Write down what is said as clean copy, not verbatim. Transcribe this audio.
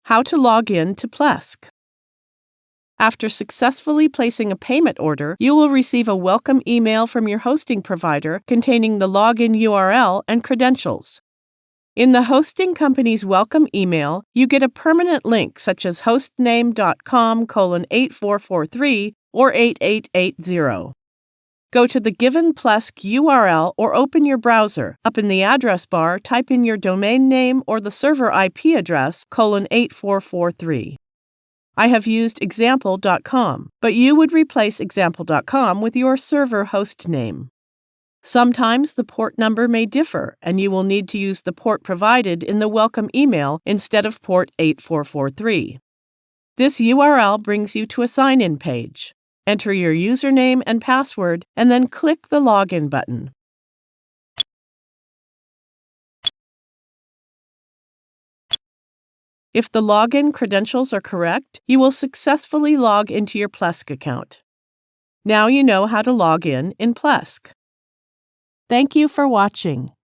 How to log in to Plesk. After successfully placing a payment order, you will receive a welcome email from your hosting provider containing the login URL and credentials. In the hosting company's welcome email, you get a permanent link such as hostname.com:8443 or 8880. Go to the given Plesk URL or open your browser. Up in the address bar, type in your domain name or the server IP address :8443. I have used example.com, but you would replace example.com with your server host name. Sometimes the port number may differ, and you will need to use the port provided in the welcome email instead of port 8443. This URL brings you to a sign-in page. Enter your username and password, and then click the Login button. If the login credentials are correct, you will successfully log into your Plesk account. Now you know how to log in Plesk. Thank you for watching.